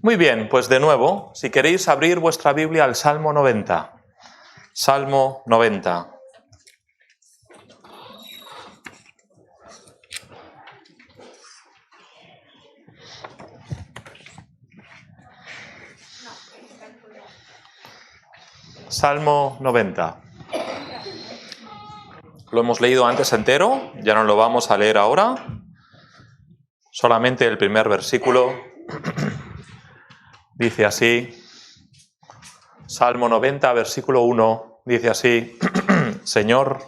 Muy bien, pues de nuevo, si queréis abrir vuestra Biblia al Salmo 90. Salmo 90. Salmo 90. Lo hemos leído antes entero, ya no lo vamos a leer ahora. Solamente el primer versículo dice así. Salmo 90, versículo 1, dice así: Señor,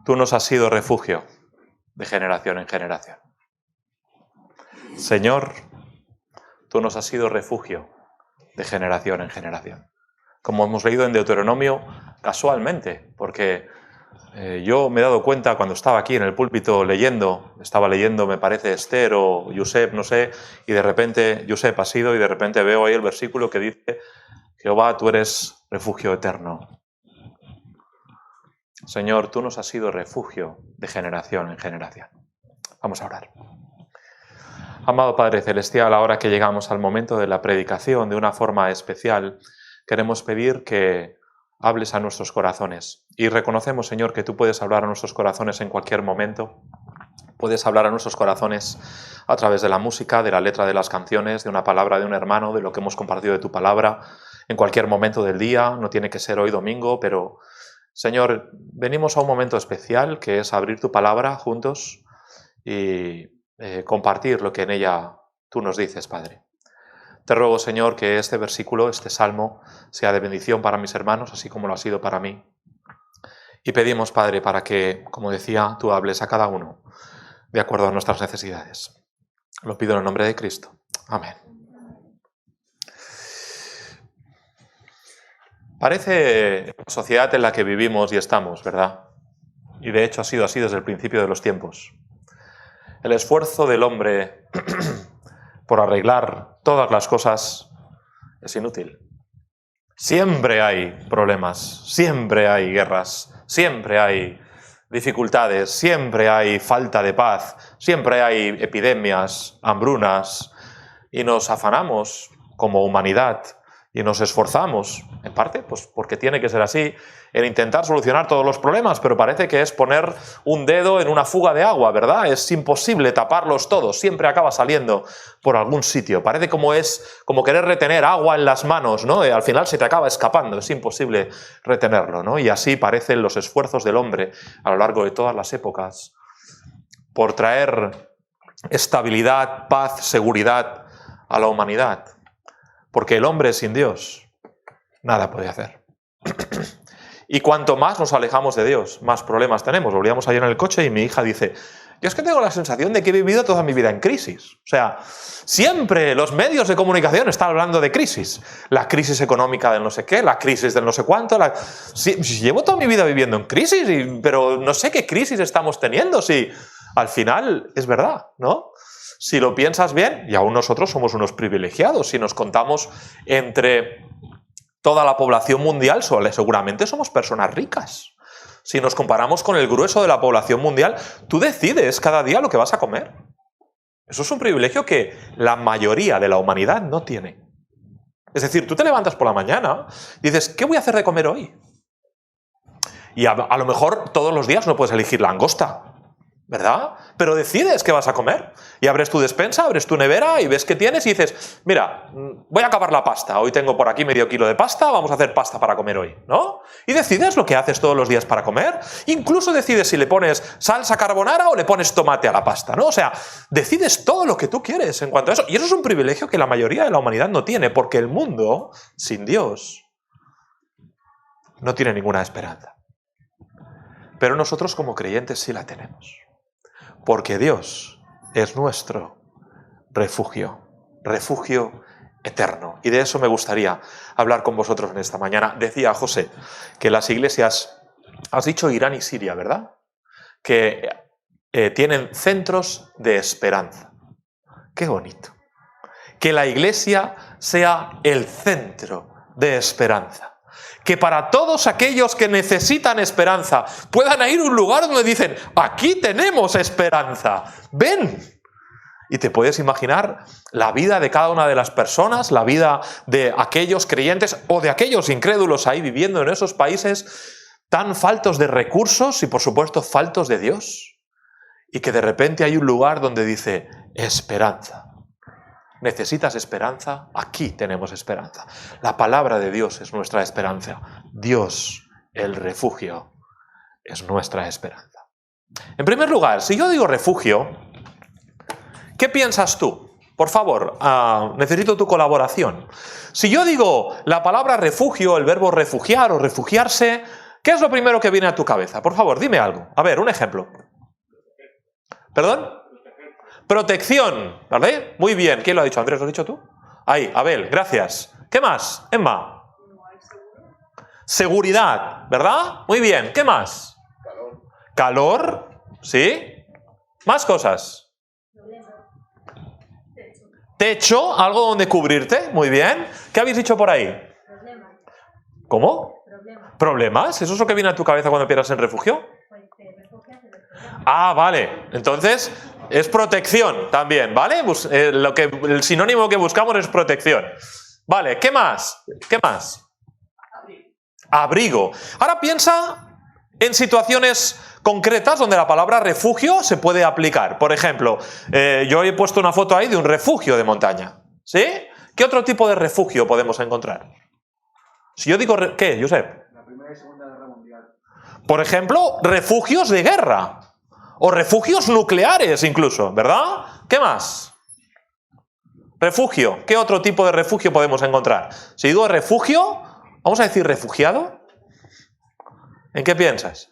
tú nos has sido refugio de generación en generación. Señor, tú nos has sido refugio de generación en generación. Como hemos leído en Deuteronomio, casualmente, porque yo me he dado cuenta cuando estaba aquí en el púlpito estaba leyendo, me parece, Esther o Josep, no sé, y de repente, Josep ha sido, y de repente veo ahí el versículo que dice: Jehová, tú eres refugio eterno. Señor, tú nos has sido refugio de generación en generación. Vamos a orar. Amado Padre Celestial, ahora que llegamos al momento de la predicación de una forma especial, queremos pedir que hables a nuestros corazones. Y reconocemos, Señor, que tú puedes hablar a nuestros corazones en cualquier momento. Puedes hablar a nuestros corazones a través de la música, de la letra de las canciones, de una palabra de un hermano, de lo que hemos compartido de tu palabra, en cualquier momento del día. No tiene que ser hoy domingo, pero, Señor, venimos a un momento especial, que es abrir tu palabra juntos y compartir lo que en ella tú nos dices, Padre. Te ruego, Señor, que este versículo, este salmo, sea de bendición para mis hermanos, así como lo ha sido para mí. Y pedimos, Padre, para que, como decía, tú hables a cada uno de acuerdo a nuestras necesidades. Lo pido en el nombre de Cristo. Amén. Parece la sociedad en la que vivimos y estamos, ¿verdad? Y de hecho ha sido así desde el principio de los tiempos. El esfuerzo del hombre por arreglar todas las cosas es inútil. Siempre hay problemas, siempre hay guerras, siempre hay dificultades, siempre hay falta de paz, siempre hay epidemias, hambrunas, y nos afanamos como humanidad y nos esforzamos, en parte, pues porque tiene que ser así, en intentar solucionar todos los problemas, pero parece que es poner un dedo en una fuga de agua, ¿verdad? Es imposible taparlos todos, siempre acaba saliendo por algún sitio. Parece como querer retener agua en las manos, ¿no? Y al final se te acaba escapando, es imposible retenerlo, ¿no? Y así parecen los esfuerzos del hombre a lo largo de todas las épocas por traer estabilidad, paz, seguridad a la humanidad. Porque el hombre sin Dios nada puede hacer. Y cuanto más nos alejamos de Dios, más problemas tenemos. Volvíamos ayer en el coche y mi hija dice: yo es que tengo la sensación de que he vivido toda mi vida en crisis. O sea, siempre los medios de comunicación están hablando de crisis. La crisis económica del no sé qué, la crisis del no sé cuánto. Sí, llevo toda mi vida viviendo en crisis, pero no sé qué crisis estamos teniendo. Si al final es verdad, ¿no? Si lo piensas bien, y aún nosotros somos unos privilegiados, si nos contamos entre toda la población mundial, seguramente somos personas ricas. Si nos comparamos con el grueso de la población mundial, tú decides cada día lo que vas a comer. Eso es un privilegio que la mayoría de la humanidad no tiene. Es decir, tú te levantas por la mañana y dices: ¿qué voy a hacer de comer hoy? Y a lo mejor todos los días no puedes elegir langosta, ¿verdad? Pero decides qué vas a comer. Y abres tu despensa, abres tu nevera y ves qué tienes y dices: mira, voy a acabar la pasta. Hoy tengo por aquí medio kilo de pasta, vamos a hacer pasta para comer hoy, ¿no? Y decides lo que haces todos los días para comer. Incluso decides si le pones salsa carbonara o le pones tomate a la pasta, ¿no? O sea, decides todo lo que tú quieres en cuanto a eso. Y eso es un privilegio que la mayoría de la humanidad no tiene, porque el mundo, sin Dios, no tiene ninguna esperanza. Pero nosotros como creyentes sí la tenemos. Porque Dios es nuestro refugio eterno. Y de eso me gustaría hablar con vosotros en esta mañana. Decía José que las iglesias, has dicho Irán y Siria, ¿verdad? Que tienen centros de esperanza. Qué bonito. Que la iglesia sea el centro de esperanza. Que para todos aquellos que necesitan esperanza puedan ir a un lugar donde dicen: aquí tenemos esperanza, ven. Y te puedes imaginar la vida de cada una de las personas, la vida de aquellos creyentes o de aquellos incrédulos ahí viviendo en esos países tan faltos de recursos y por supuesto faltos de Dios. Y que de repente hay un lugar donde dice, esperanza. ¿Necesitas esperanza? Aquí tenemos esperanza. La palabra de Dios es nuestra esperanza. Dios, el refugio, es nuestra esperanza. En primer lugar, si yo digo refugio, ¿qué piensas tú? Por favor, necesito tu colaboración. Si yo digo la palabra refugio, el verbo refugiar o refugiarse, ¿qué es lo primero que viene a tu cabeza? Por favor, dime algo. A ver, un ejemplo. ¿Perdón? Protección, ¿vale? Muy bien. ¿Quién lo ha dicho? ¿Andrés, lo has dicho tú? Ahí, Abel, gracias. ¿Qué más? Emma. Seguridad, ¿verdad? Muy bien. ¿Qué más? Calor, ¿sí? Más cosas. Techo, algo donde cubrirte, muy bien. ¿Qué habéis dicho por ahí? Problemas. ¿Cómo? ¿Problemas? ¿Eso es lo que viene a tu cabeza cuando piensas en refugio? Ah, vale. Entonces, es protección también, ¿vale? El sinónimo que buscamos es protección. Vale, ¿qué más? ¿Qué más? Abrigo. Ahora piensa en situaciones concretas donde la palabra refugio se puede aplicar. Por ejemplo, yo he puesto una foto ahí de un refugio de montaña. ¿Sí? ¿Qué otro tipo de refugio podemos encontrar? Si yo digo... ¿Qué, Josep? La Primera y Segunda Guerra Mundial. Por ejemplo, refugios de guerra. O refugios nucleares incluso, ¿verdad? ¿Qué más? Refugio. ¿Qué otro tipo de refugio podemos encontrar? Si digo refugio, ¿vamos a decir refugiado? ¿En qué piensas?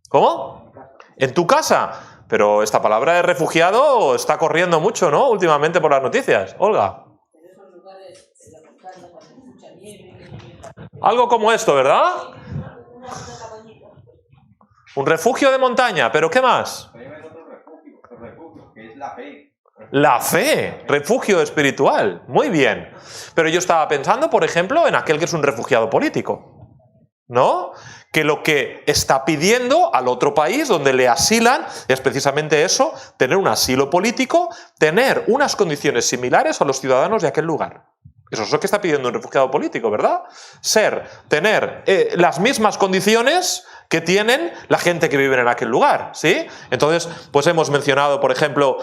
¿Cómo? ¿En tu casa? Pero esta palabra de refugiado está corriendo mucho, ¿no? Últimamente por las noticias. Olga. Algo como esto, ¿verdad? Un refugio de montaña, ¿pero qué más? Otro refugio, que es la fe. La fe, refugio espiritual. Muy bien. Pero yo estaba pensando, por ejemplo, en aquel que es un refugiado político, ¿no? Que lo que está pidiendo al otro país donde le asilan es precisamente eso, tener un asilo político, tener unas condiciones similares a los ciudadanos de aquel lugar. Eso es lo que está pidiendo un refugiado político, ¿verdad? Tener las mismas condiciones que tienen la gente que vive en aquel lugar, ¿sí? Entonces, pues hemos mencionado, por ejemplo,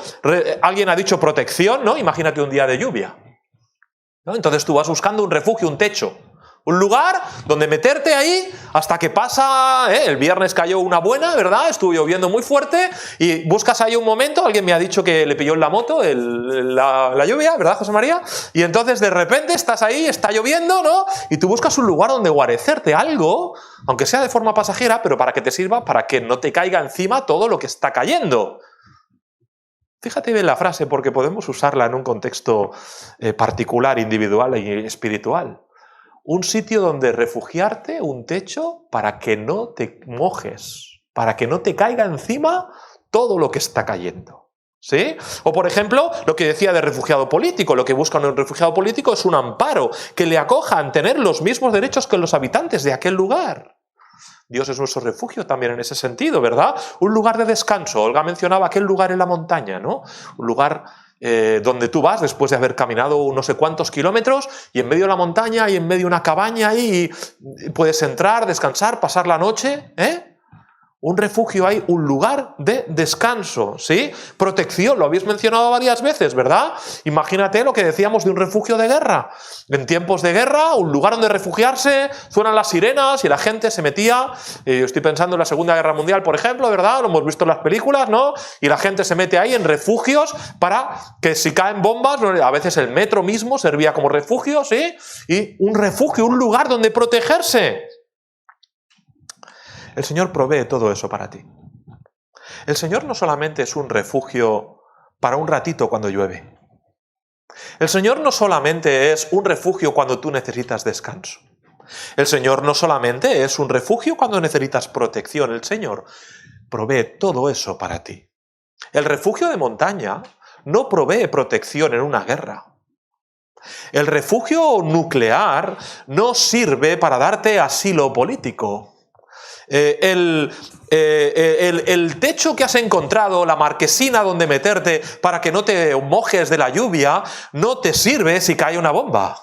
alguien ha dicho protección, ¿no? Imagínate un día de lluvia, ¿no? Entonces tú vas buscando un refugio, un techo, un lugar donde meterte ahí hasta que pasa, el viernes cayó una buena, ¿verdad? Estuvo lloviendo muy fuerte y buscas ahí un momento, alguien me ha dicho que le pilló en la moto la lluvia, ¿verdad, José María? Y entonces de repente estás ahí, está lloviendo, ¿no? Y tú buscas un lugar donde guarecerte, algo, aunque sea de forma pasajera, pero para que te sirva, para que no te caiga encima todo lo que está cayendo. Fíjate bien la frase porque podemos usarla en un contexto particular, individual y espiritual. Un sitio donde refugiarte, un techo, para que no te mojes, para que no te caiga encima todo lo que está cayendo. ¿Sí? O por ejemplo, lo que decía de refugiado político, lo que buscan un refugiado político es un amparo, que le acojan, tener los mismos derechos que los habitantes de aquel lugar. Dios es nuestro refugio también en ese sentido, ¿verdad? Un lugar de descanso. Olga mencionaba aquel lugar en la montaña, ¿no? Un lugar donde tú vas después de haber caminado no sé cuántos kilómetros y en medio de la montaña y en medio de una cabaña ahí y puedes entrar, descansar, pasar la noche, ¿eh? Un refugio hay, un lugar de descanso, ¿sí? Protección, lo habéis mencionado varias veces, ¿verdad? Imagínate lo que decíamos de un refugio de guerra. En tiempos de guerra, un lugar donde refugiarse, suenan las sirenas y la gente se metía. Yo estoy pensando en la Segunda Guerra Mundial, por ejemplo, ¿verdad? Lo hemos visto en las películas, ¿no? Y la gente se mete ahí en refugios para que si caen bombas, a veces el metro mismo servía como refugio, ¿sí? Y un refugio, un lugar donde protegerse. El Señor provee todo eso para ti. El Señor no solamente es un refugio para un ratito cuando llueve. El Señor no solamente es un refugio cuando tú necesitas descanso. El Señor no solamente es un refugio cuando necesitas protección. El Señor provee todo eso para ti. El refugio de montaña no provee protección en una guerra. El refugio nuclear no sirve para darte asilo político. el techo que has encontrado, la marquesina donde meterte para que no te mojes de la lluvia, no te sirve si cae una bomba.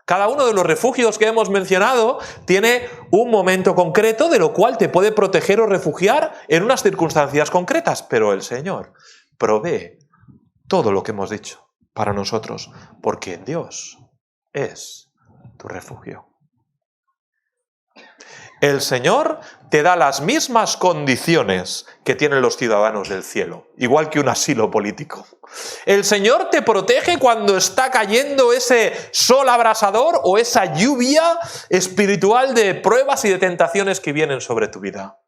Cada uno de los refugios que hemos mencionado tiene un momento concreto de lo cual te puede proteger o refugiar en unas circunstancias concretas, pero el Señor provee todo lo que hemos dicho para nosotros, porque Dios es tu refugio. El Señor te da las mismas condiciones que tienen los ciudadanos del cielo, igual que un asilo político. El Señor te protege cuando está cayendo ese sol abrasador o esa lluvia espiritual de pruebas y de tentaciones que vienen sobre tu vida.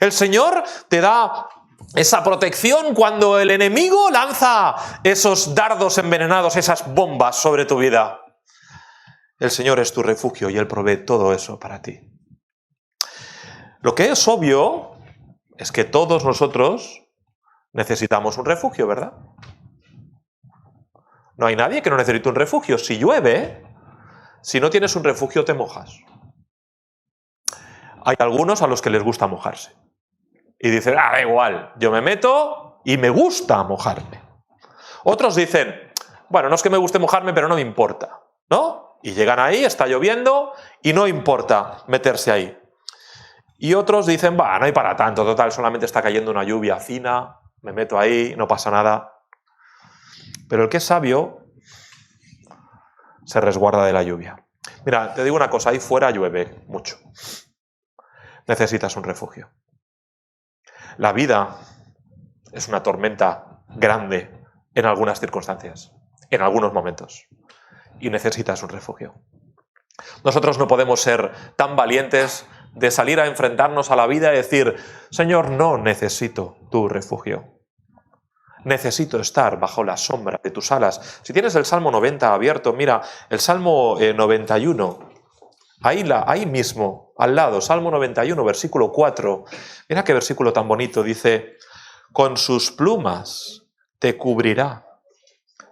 El Señor te da esa protección cuando el enemigo lanza esos dardos envenenados, esas bombas sobre tu vida. El Señor es tu refugio y Él provee todo eso para ti. Lo que es obvio es que todos nosotros necesitamos un refugio, ¿verdad? No hay nadie que no necesite un refugio. Si llueve, si no tienes un refugio te mojas. Hay algunos a los que les gusta mojarse. Y dicen, da igual, yo me meto y me gusta mojarme. Otros dicen, bueno, no es que me guste mojarme, pero no me importa, ¿no? Y llegan ahí, está lloviendo y no importa meterse ahí. Y otros dicen, no hay para tanto, total, solamente está cayendo una lluvia fina, me meto ahí, no pasa nada. Pero el que es sabio se resguarda de la lluvia. Mira, te digo una cosa, ahí fuera llueve mucho. Necesitas un refugio. La vida es una tormenta grande en algunas circunstancias, en algunos momentos, y necesitas un refugio. Nosotros no podemos ser tan valientes de salir a enfrentarnos a la vida y decir, Señor, no necesito tu refugio. Necesito estar bajo la sombra de tus alas. Si tienes el Salmo 90 abierto, mira, el Salmo 91, ahí mismo, al lado, Salmo 91, versículo 4. Mira qué versículo tan bonito, dice, con sus plumas te cubrirá.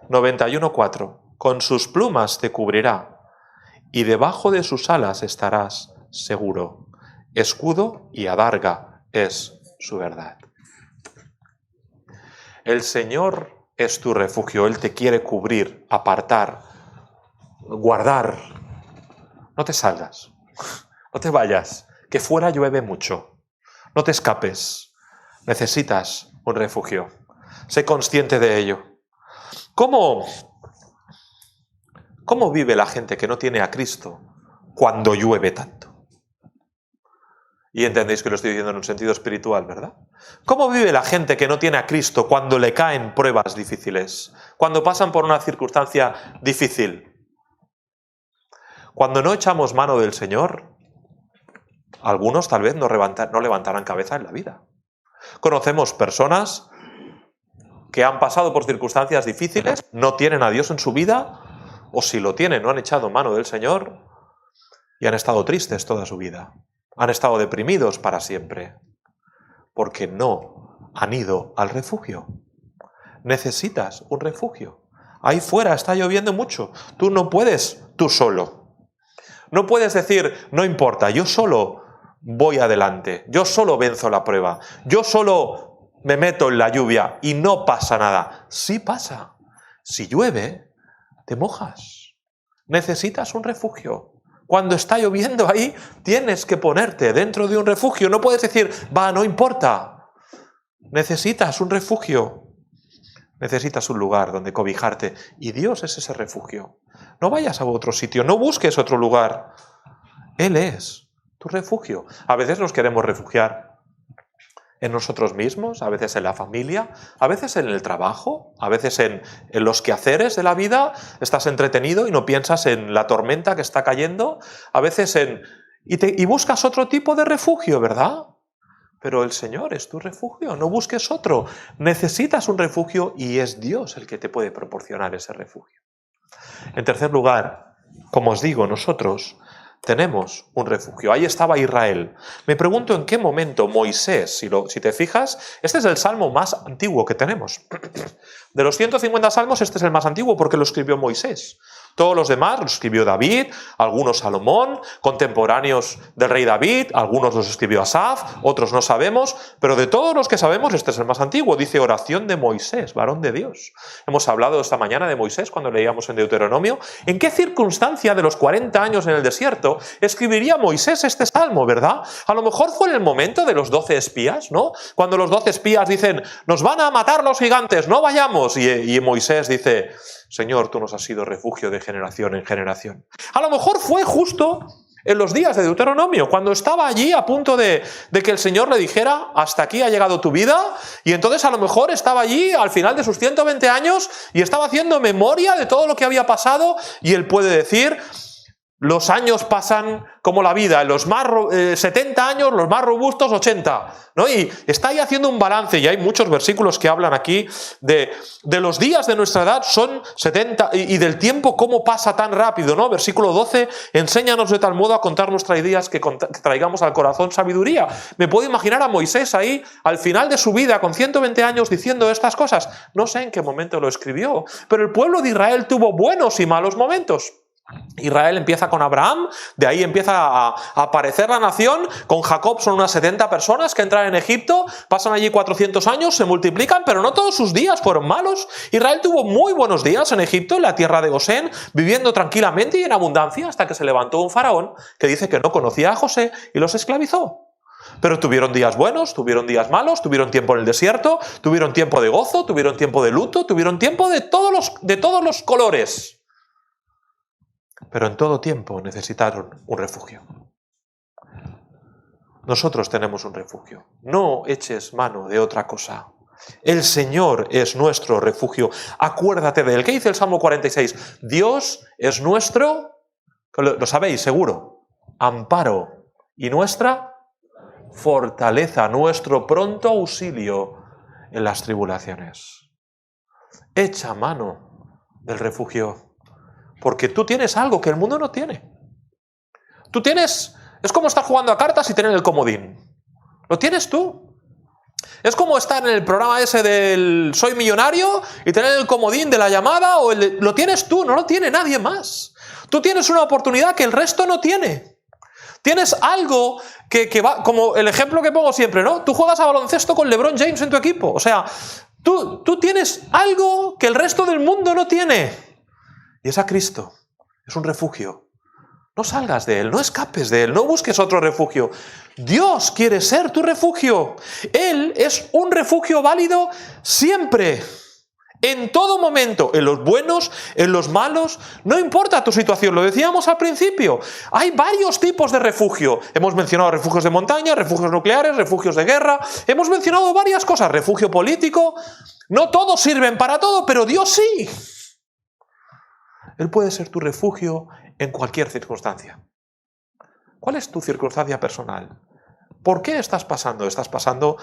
91:4, con sus plumas te cubrirá y debajo de sus alas estarás seguro. Escudo y adarga es su verdad. El Señor es tu refugio, Él te quiere cubrir, apartar, guardar. No te salgas, no te vayas, que fuera llueve mucho. No te escapes, necesitas un refugio. Sé consciente de ello. ¿Cómo vive la gente que no tiene a Cristo cuando llueve tanto? Y entendéis que lo estoy diciendo en un sentido espiritual, ¿verdad? ¿Cómo vive la gente que no tiene a Cristo cuando le caen pruebas difíciles? Cuando pasan por una circunstancia difícil. Cuando no echamos mano del Señor, algunos tal vez no levantarán cabeza en la vida. Conocemos personas que han pasado por circunstancias difíciles, no tienen a Dios en su vida, o si lo tienen, no han echado mano del Señor y han estado tristes toda su vida. Han estado deprimidos para siempre, porque no han ido al refugio. Necesitas un refugio. Ahí fuera está lloviendo mucho. Tú no puedes, tú solo. No puedes decir, no importa, yo solo voy adelante, yo solo venzo la prueba, yo solo me meto en la lluvia y no pasa nada. Sí pasa. Si llueve, te mojas. Necesitas un refugio. Cuando está lloviendo ahí, tienes que ponerte dentro de un refugio. No puedes decir, no importa. Necesitas un refugio. Necesitas un lugar donde cobijarte. Y Dios es ese refugio. No vayas a otro sitio, no busques otro lugar. Él es tu refugio. A veces nos queremos refugiar en nosotros mismos, a veces en la familia, a veces en el trabajo, a veces en los quehaceres de la vida. Estás entretenido y no piensas en la tormenta que está cayendo, a veces y buscas otro tipo de refugio, ¿verdad? Pero el Señor es tu refugio, no busques otro. Necesitas un refugio y es Dios el que te puede proporcionar ese refugio. En tercer lugar, como os digo, nosotros tenemos un refugio. Ahí estaba Israel. Me pregunto en qué momento Moisés, si te fijas, este es el salmo más antiguo que tenemos. De los 150 salmos, este es el más antiguo porque lo escribió Moisés. Todos los demás los escribió David, algunos Salomón, contemporáneos del rey David, algunos los escribió Asaf, otros no sabemos, pero de todos los que sabemos este es el más antiguo. Dice oración de Moisés, varón de Dios. Hemos hablado esta mañana de Moisés cuando leíamos en Deuteronomio. ¿En qué circunstancia de los 40 años en el desierto escribiría Moisés este salmo, verdad? A lo mejor fue en el momento de los 12 espías, ¿no? Cuando los 12 espías dicen, nos van a matar los gigantes, no vayamos. Y Moisés dice, Señor, tú nos has sido refugio de generación en generación. A lo mejor fue justo en los días de Deuteronomio, cuando estaba allí a punto de que el Señor le dijera, hasta aquí ha llegado tu vida, y entonces a lo mejor estaba allí al final de sus 120 años y estaba haciendo memoria de todo lo que había pasado, y él puede decir, los años pasan como la vida, en los más 70 años, los más robustos 80, ¿no? Y está ahí haciendo un balance, y hay muchos versículos que hablan aquí de los días de nuestra edad son 70, y del tiempo cómo pasa tan rápido, ¿no? Versículo 12, enséñanos de tal modo a contar nuestras ideas que traigamos al corazón sabiduría. Me puedo imaginar a Moisés ahí, al final de su vida, con 120 años, diciendo estas cosas. No sé en qué momento lo escribió, pero el pueblo de Israel tuvo buenos y malos momentos. Israel empieza con Abraham, de ahí empieza a aparecer la nación, con Jacob son unas 70 personas que entran en Egipto, pasan allí 400 años, se multiplican, pero no todos sus días fueron malos. Israel tuvo muy buenos días en Egipto, en la tierra de Gosén, viviendo tranquilamente y en abundancia, hasta que se levantó un faraón que dice que no conocía a José y los esclavizó. Pero tuvieron días buenos, tuvieron días malos, tuvieron tiempo en el desierto, tuvieron tiempo de gozo, tuvieron tiempo de luto, tuvieron tiempo de todos los colores. Pero en todo tiempo necesitaron un refugio. Nosotros tenemos un refugio. No eches mano de otra cosa. El Señor es nuestro refugio. Acuérdate de Él. ¿Qué dice el Salmo 46? Dios es nuestro, lo sabéis seguro, amparo y nuestra fortaleza, nuestro pronto auxilio en las tribulaciones. Echa mano del refugio. Porque tú tienes algo que el mundo no tiene. Tú tienes... Es como estar jugando a cartas y tener el comodín. Lo tienes tú. Es como estar en el programa ese del Soy Millonario y tener el comodín de la llamada. Lo tienes tú, no lo tiene nadie más. Tú tienes una oportunidad que el resto no tiene. Tienes algo que va... Como el ejemplo que pongo siempre, ¿no? Tú juegas a baloncesto con LeBron James en tu equipo. O sea, tú tienes algo que el resto del mundo no tiene. Y es a Cristo, es un refugio. No salgas de Él, no escapes de Él, no busques otro refugio. Dios quiere ser tu refugio. Él es un refugio válido siempre, en todo momento, en los buenos, en los malos, no importa tu situación, lo decíamos al principio. Hay varios tipos de refugio. Hemos mencionado refugios de montaña, refugios nucleares, refugios de guerra. Hemos mencionado varias cosas, refugio político. No todos sirven para todo, pero Dios sí. Él puede ser tu refugio en cualquier circunstancia. ¿Cuál es tu circunstancia personal? ¿Por qué estás pasando? ¿Estás pasando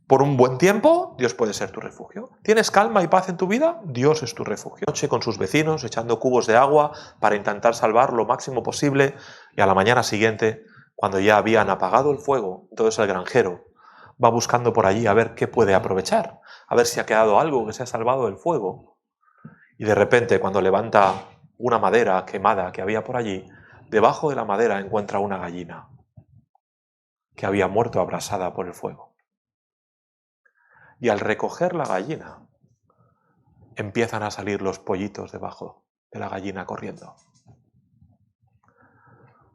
por un buen tiempo? Dios puede ser tu refugio. ¿Tienes calma y paz en tu vida? Dios es tu refugio. Noche con sus vecinos, echando cubos de agua para intentar salvar lo máximo posible, y a la mañana siguiente, cuando ya habían apagado el fuego, entonces el granjero va buscando por allí a ver qué puede aprovechar, a ver si ha quedado algo que se ha salvado del fuego. Y de repente, cuando levanta una madera quemada que había por allí, debajo de la madera encuentra una gallina que había muerto abrasada por el fuego. Y al recoger la gallina, empiezan a salir los pollitos debajo de la gallina corriendo.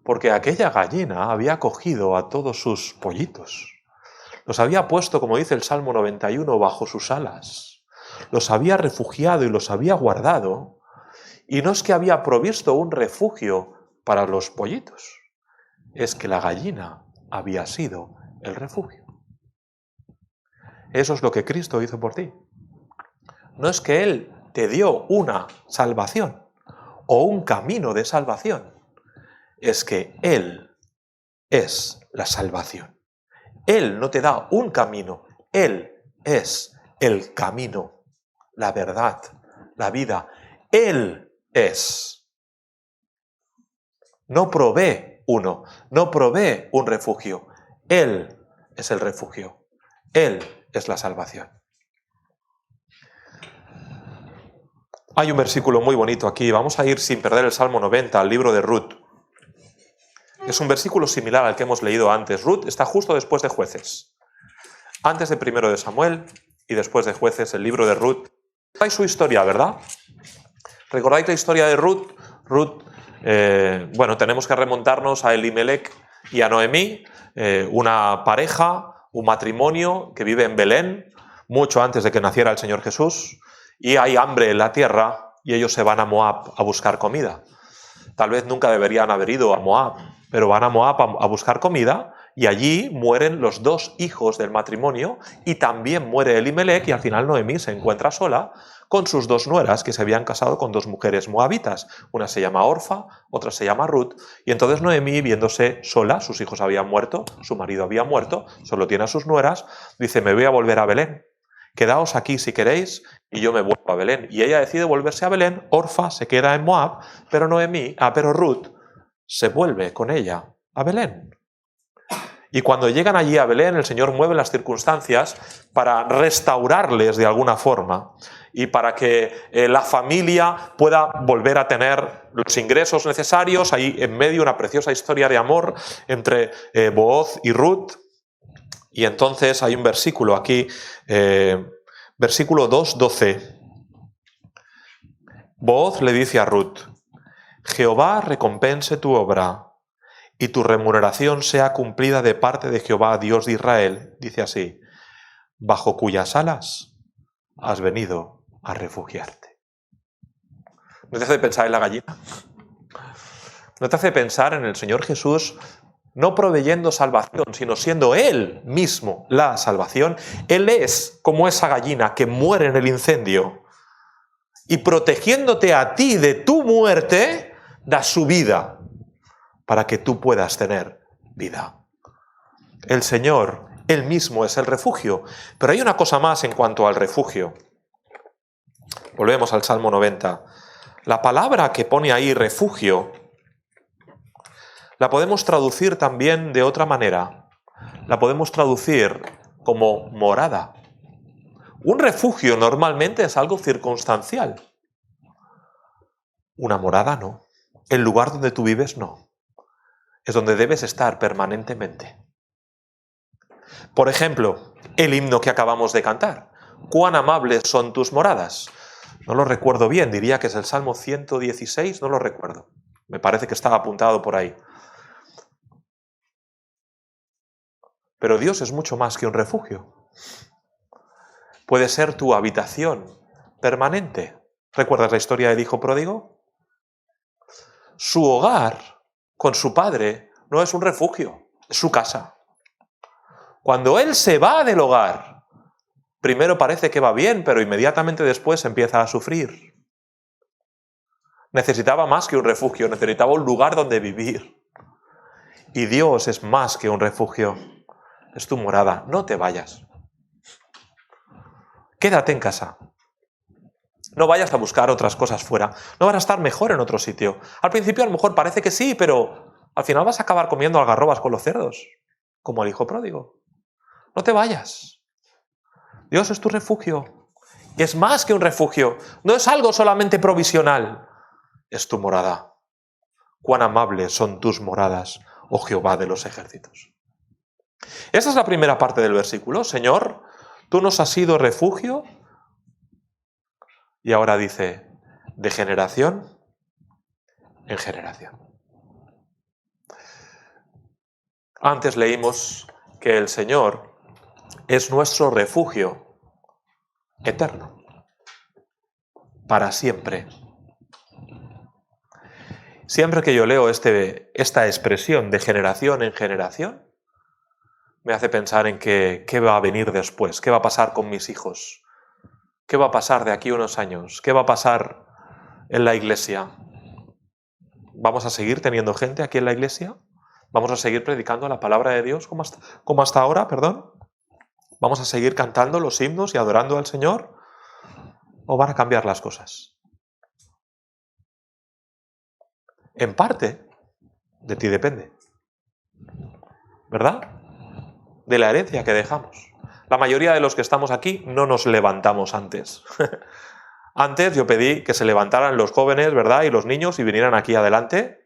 Porque aquella gallina había cogido a todos sus pollitos. Los había puesto, como dice el Salmo 91, bajo sus alas. Los había refugiado y los había guardado, y no es que había provisto un refugio para los pollitos, es que la gallina había sido el refugio. Eso es lo que Cristo hizo por ti. No es que Él te dio una salvación o un camino de salvación, es que Él es la salvación. Él no te da un camino, Él es el camino, la verdad, la vida. Él es. No provee uno, no provee un refugio. Él es el refugio. Él es la salvación. Hay un versículo muy bonito aquí. Vamos a ir sin perder el Salmo 90 al libro de Ruth. Es un versículo similar al que hemos leído antes. Ruth está justo después de Jueces. Antes de Primero de Samuel y después de Jueces, el libro de Ruth. Recordáis su historia, ¿verdad? ¿Recordáis la historia de Ruth? Ruth, bueno, tenemos que remontarnos a Elimelech y a Noemí, una pareja, un matrimonio que vive en Belén, mucho antes de que naciera el Señor Jesús, y hay hambre en la tierra y ellos se van a Moab a buscar comida. Tal vez nunca deberían haber ido a Moab, pero van a Moab a buscar comida y allí mueren los dos hijos del matrimonio y también muere Elimelech y al final Noemí se encuentra sola con sus dos nueras que se habían casado con dos mujeres moabitas. Una se llama Orfa, otra se llama Ruth, y entonces Noemí, viéndose sola, sus hijos habían muerto, su marido había muerto, solo tiene a sus nueras, dice: me voy a volver a Belén. Quedaos aquí si queréis y yo me vuelvo a Belén. Y ella decide volverse a Belén. Orfa se queda en Moab, pero pero Ruth se vuelve con ella a Belén. Y cuando llegan allí a Belén, el Señor mueve las circunstancias para restaurarles de alguna forma y para que la familia pueda volver a tener los ingresos necesarios. Ahí en medio una preciosa historia de amor entre Booz y Ruth. Y entonces hay un versículo aquí, versículo 2:12. Booz le dice a Ruth: Jehová recompense tu obra y tu remuneración sea cumplida de parte de Jehová, Dios de Israel. Dice así: bajo cuyas alas has venido a refugiarte. ¿No te hace pensar en la gallina? ¿No te hace pensar en el Señor Jesús no proveyendo salvación, sino siendo Él mismo la salvación? Él es como esa gallina que muere en el incendio y protegiéndote a ti de tu muerte, da su vida para que tú puedas tener vida. El Señor, Él mismo es el refugio. Pero hay una cosa más en cuanto al refugio. Volvemos al Salmo 90. La palabra que pone ahí, refugio, la podemos traducir también de otra manera. La podemos traducir como morada. Un refugio normalmente es algo circunstancial. Una morada no. El lugar donde tú vives no. Es donde debes estar permanentemente. Por ejemplo, el himno que acabamos de cantar. Cuán amables son tus moradas. No lo recuerdo bien, diría que es el Salmo 116, no lo recuerdo. Me parece que estaba apuntado por ahí. Pero Dios es mucho más que un refugio. Puede ser tu habitación permanente. ¿Recuerdas la historia del hijo pródigo? Su hogar con su padre no es un refugio, es su casa. Cuando él se va del hogar, primero parece que va bien, pero inmediatamente después empieza a sufrir. Necesitaba más que un refugio, necesitaba un lugar donde vivir. Y Dios es más que un refugio. Es tu morada, no te vayas. Quédate en casa. No vayas a buscar otras cosas fuera. No vas a estar mejor en otro sitio. Al principio a lo mejor parece que sí, pero al final vas a acabar comiendo algarrobas con los cerdos, como el hijo pródigo. No te vayas. Dios es tu refugio. Y es más que un refugio. No es algo solamente provisional. Es tu morada. Cuán amables son tus moradas, oh Jehová de los ejércitos. Esta es la primera parte del versículo. Señor, tú nos has sido refugio. Y ahora dice, de generación en generación. Antes leímos que el Señor es nuestro refugio eterno, para siempre. Siempre que yo leo esta expresión de generación en generación, me hace pensar en qué va a venir después, qué va a pasar con mis hijos, qué va a pasar de aquí a unos años, qué va a pasar en la iglesia. ¿Vamos a seguir teniendo gente aquí en la iglesia? ¿Vamos a seguir predicando la palabra de Dios como hasta ahora? ¿Vamos a seguir cantando los himnos y adorando al Señor? ¿O van a cambiar las cosas? En parte, de ti depende. ¿Verdad? De la herencia que dejamos. La mayoría de los que estamos aquí no nos levantamos antes. Antes yo pedí que se levantaran los jóvenes, ¿verdad? Y los niños y vinieran aquí adelante.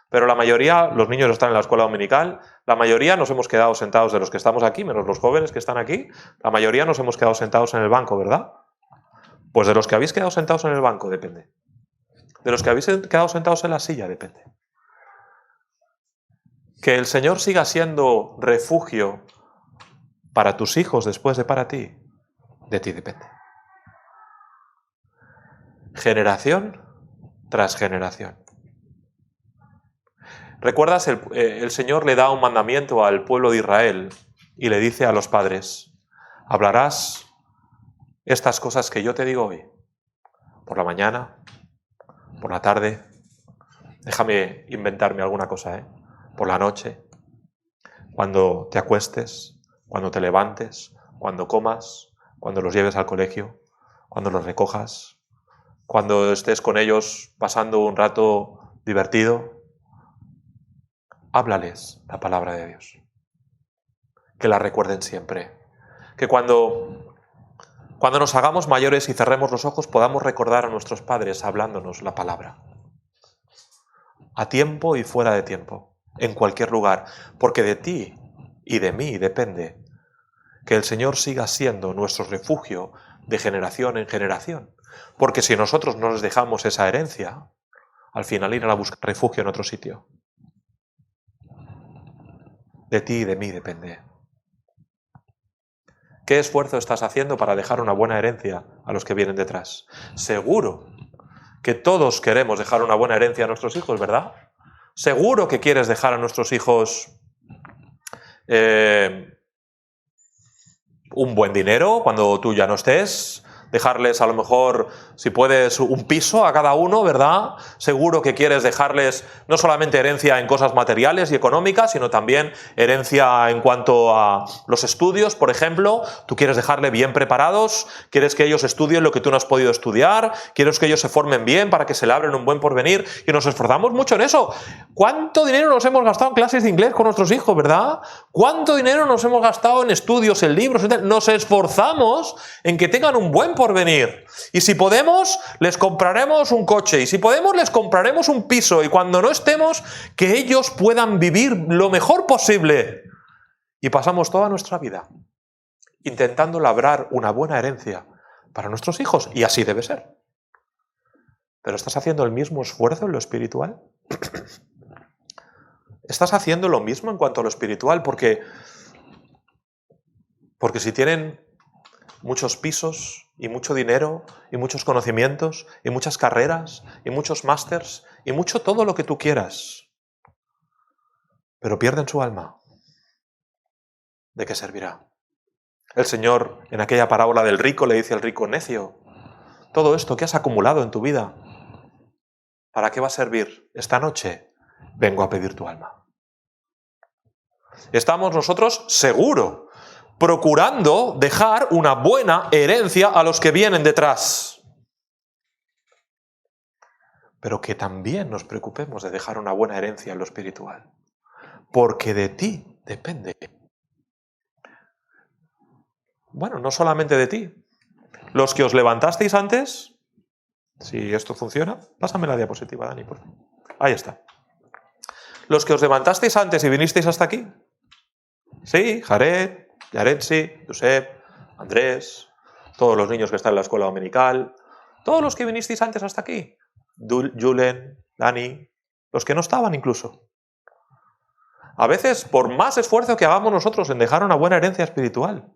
Pero la mayoría, los niños están en la escuela dominical, la mayoría nos hemos quedado sentados de los que estamos aquí, menos los jóvenes que están aquí, la mayoría nos hemos quedado sentados en el banco, ¿verdad? Pues de los que habéis quedado sentados en el banco depende. De los que habéis quedado sentados en la silla depende. Que el Señor siga siendo refugio para tus hijos después de para ti, de ti depende. Generación tras generación. ¿Recuerdas? El Señor le da un mandamiento al pueblo de Israel y le dice a los padres: hablarás estas cosas que yo te digo hoy, por la mañana, por la tarde, déjame inventarme alguna cosa, por la noche, cuando te acuestes, cuando te levantes, cuando comas, cuando los lleves al colegio, cuando los recojas, cuando estés con ellos pasando un rato divertido. Háblales la palabra de Dios. Que la recuerden siempre. Que cuando nos hagamos mayores y cerremos los ojos podamos recordar a nuestros padres hablándonos la palabra. A tiempo y fuera de tiempo. En cualquier lugar. Porque de ti y de mí depende que el Señor siga siendo nuestro refugio de generación en generación. Porque si nosotros no les dejamos esa herencia, al final irán a buscar refugio en otro sitio. De ti y de mí depende. ¿Qué esfuerzo estás haciendo para dejar una buena herencia a los que vienen detrás? Seguro que todos queremos dejar una buena herencia a nuestros hijos, ¿verdad? Seguro que quieres dejar a nuestros hijos un buen dinero cuando tú ya no estés. Dejarles a lo mejor, si puedes, un piso a cada uno, ¿verdad? Seguro que quieres dejarles no solamente herencia en cosas materiales y económicas, sino también herencia en cuanto a los estudios, por ejemplo. Tú quieres dejarle bien preparados, quieres que ellos estudien lo que tú no has podido estudiar, quieres que ellos se formen bien para que se labren un buen porvenir, y nos esforzamos mucho en eso. ¿Cuánto dinero nos hemos gastado en clases de inglés con nuestros hijos, verdad? ¿Cuánto dinero nos hemos gastado en estudios, en libros? Nos esforzamos en que tengan un buen porvenir. Y si podemos, les compraremos un coche. Y si podemos, les compraremos un piso. Y cuando no estemos, que ellos puedan vivir lo mejor posible. Y pasamos toda nuestra vida intentando labrar una buena herencia para nuestros hijos. Y así debe ser. ¿Pero estás haciendo el mismo esfuerzo en lo espiritual? ¿Estás haciendo lo mismo en cuanto a lo espiritual? Porque si tienen muchos pisos y mucho dinero y muchos conocimientos y muchas carreras y muchos másters y mucho todo lo que tú quieras, pero pierden su alma, ¿de qué servirá? El Señor en aquella parábola del rico le dice al rico: necio, todo esto que has acumulado en tu vida, ¿para qué va a servir? Esta noche vengo a pedir tu alma. Estamos nosotros seguro procurando dejar una buena herencia a los que vienen detrás. Pero que también nos preocupemos de dejar una buena herencia en lo espiritual. Porque de ti depende. Bueno, no solamente de ti. Los que os levantasteis antes, si esto funciona, pásame la diapositiva, Dani, por favor. Ahí está. Los que os levantasteis antes y vinisteis hasta aquí. Sí, Jared, Yaretsi, Josep, Andrés, todos los niños que están en la escuela dominical, todos los que vinisteis antes hasta aquí, Julen, Dani, los que no estaban incluso. A veces, por más esfuerzo que hagamos nosotros en dejar una buena herencia espiritual,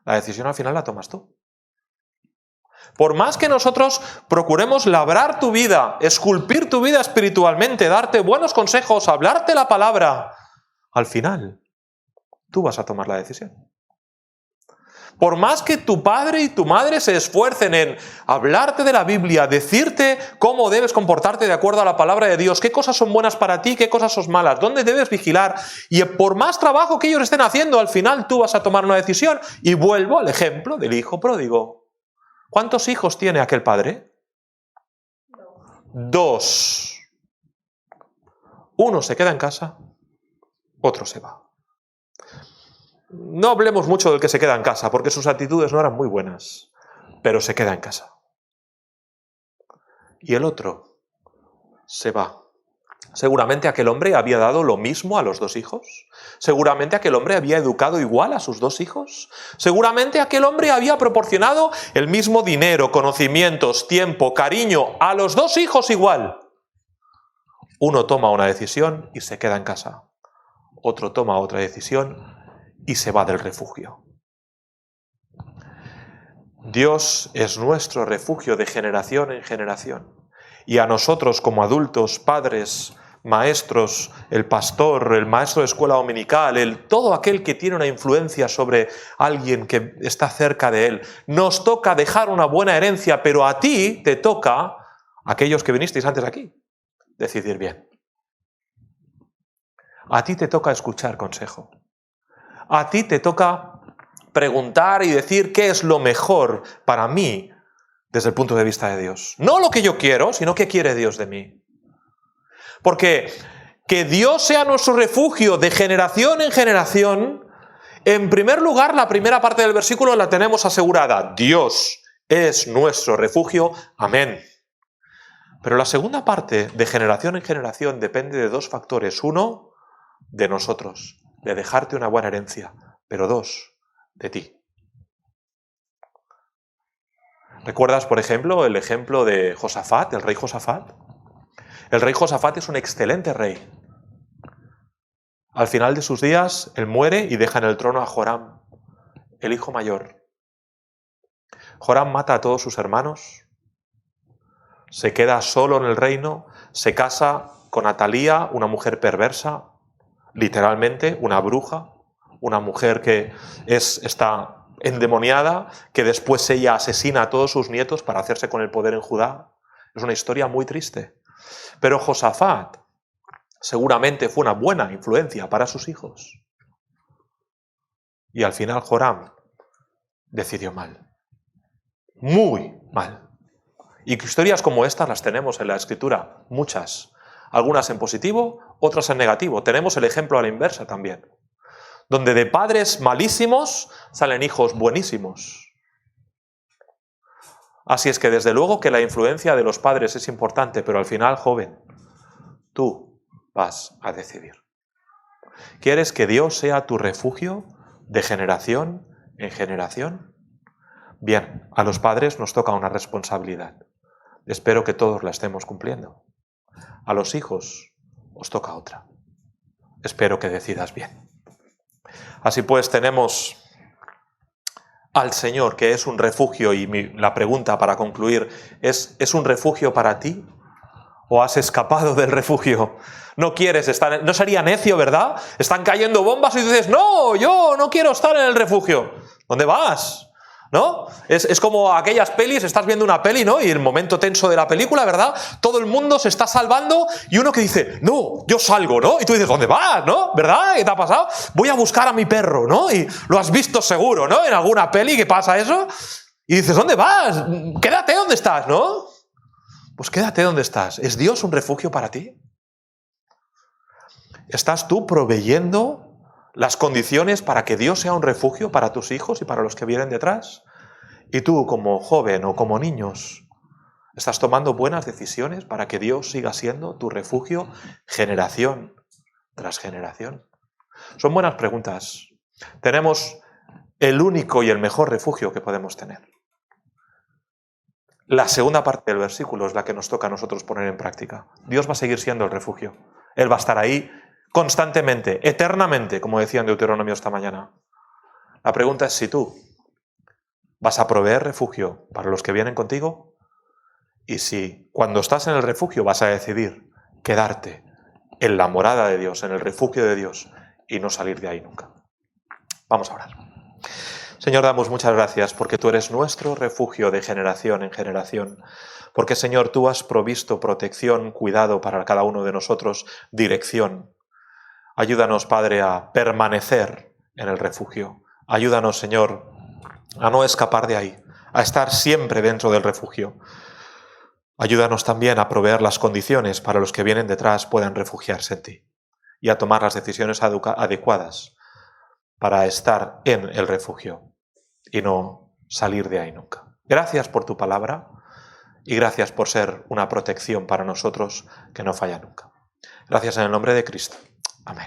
la decisión al final la tomas tú. Por más que nosotros procuremos labrar tu vida, esculpir tu vida espiritualmente, darte buenos consejos, hablarte la palabra, al final tú vas a tomar la decisión. Por más que tu padre y tu madre se esfuercen en hablarte de la Biblia, decirte cómo debes comportarte de acuerdo a la palabra de Dios, qué cosas son buenas para ti, qué cosas son malas, dónde debes vigilar, y por más trabajo que ellos estén haciendo, al final tú vas a tomar una decisión. Y vuelvo al ejemplo del hijo pródigo. ¿Cuántos hijos tiene aquel padre? 2. Uno se queda en casa, otro se va. No hablemos mucho del que se queda en casa, porque sus actitudes no eran muy buenas, pero se queda en casa. y el otro se va. Seguramente aquel hombre había dado lo mismo a los dos hijos. Seguramente aquel hombre había educado igual a sus dos hijos. Seguramente aquel hombre había proporcionado el mismo dinero, conocimientos, tiempo, cariño a los dos hijos igual. Uno toma una decisión y se queda en casa. Otro toma otra decisión y se va del refugio. Dios es nuestro refugio de generación en generación. Y a nosotros como adultos, padres, maestros, el pastor, el maestro de escuela dominical, todo aquel que tiene una influencia sobre alguien que está cerca de él, nos toca dejar una buena herencia, pero a ti te toca, aquellos que vinisteis antes aquí, decidir bien. A ti te toca escuchar consejo. A ti te toca preguntar y decir qué es lo mejor para mí desde el punto de vista de Dios. No lo que yo quiero, sino qué quiere Dios de mí. Porque que Dios sea nuestro refugio de generación en generación, en primer lugar, la primera parte del versículo la tenemos asegurada. Dios es nuestro refugio. Amén. Pero la segunda parte, de generación en generación, depende de dos factores. Uno, de nosotros, de dejarte una buena herencia. Pero dos, de ti. ¿Recuerdas, por ejemplo, el ejemplo de Josafat, el rey Josafat? El rey Josafat es un excelente rey. Al final de sus días, él muere y deja en el trono a Joram, el hijo mayor. Joram mata a todos sus hermanos, se queda solo en el reino, se casa con Atalía, una mujer perversa, literalmente una bruja, una mujer que está endemoniada, que después ella asesina a todos sus nietos para hacerse con el poder en Judá. Es una historia muy triste. Pero Josafat seguramente fue una buena influencia para sus hijos. Y al final Joram decidió mal. Muy mal. Y historias como estas las tenemos en la Escritura, muchas. Algunas en positivo, otras en negativo. Tenemos el ejemplo a la inversa también, donde de padres malísimos salen hijos buenísimos. Así es que desde luego que la influencia de los padres es importante, pero al final, joven, tú vas a decidir. ¿Quieres que Dios sea tu refugio de generación en generación? Bien, a los padres nos toca una responsabilidad. Espero que todos la estemos cumpliendo. A los hijos os toca otra. Espero que decidas bien. Así pues, tenemos al Señor, que es un refugio, y la pregunta para concluir ¿es un refugio para ti? ¿O has escapado del refugio? No quieres estar, no sería necio, ¿verdad? Están cayendo bombas y dices, no, yo no quiero estar en el refugio. ¿Dónde vas? ¿No? Es como aquellas pelis, estás viendo una peli, ¿no? Y el momento tenso de la película, ¿verdad? Todo el mundo se está salvando y uno que dice, no, yo salgo, ¿no? Y tú dices, ¿dónde vas? ¿No? ¿Verdad? ¿Qué te ha pasado? Voy a buscar a mi perro, ¿no? Y lo has visto seguro, ¿no? En alguna peli que pasa eso. Y dices, ¿dónde vas? Quédate donde estás, ¿no? Pues quédate donde estás. ¿Es Dios un refugio para ti? ¿Estás tú proveyendo las condiciones para que Dios sea un refugio para tus hijos y para los que vienen detrás? Y tú, como joven o como niños, ¿estás tomando buenas decisiones para que Dios siga siendo tu refugio generación tras generación? Son buenas preguntas. Tenemos el único y el mejor refugio que podemos tener. La segunda parte del versículo es la que nos toca a nosotros poner en práctica. Dios va a seguir siendo el refugio. Él va a estar ahí constantemente, eternamente, como decía en Deuteronomio esta mañana. La pregunta es si tú vas a proveer refugio para los que vienen contigo y si cuando estás en el refugio vas a decidir quedarte en la morada de Dios, en el refugio de Dios y no salir de ahí nunca. Vamos a orar. Señor, damos muchas gracias porque tú eres nuestro refugio de generación en generación. Porque, Señor, tú has provisto protección, cuidado para cada uno de nosotros, dirección. Ayúdanos, Padre, a permanecer en el refugio. Ayúdanos, Señor, a no escapar de ahí, a estar siempre dentro del refugio. Ayúdanos también a proveer las condiciones para los que vienen detrás puedan refugiarse en ti y a tomar las decisiones adecuadas para estar en el refugio y no salir de ahí nunca. Gracias por tu palabra y gracias por ser una protección para nosotros que no falla nunca. Gracias en el nombre de Cristo. Amén.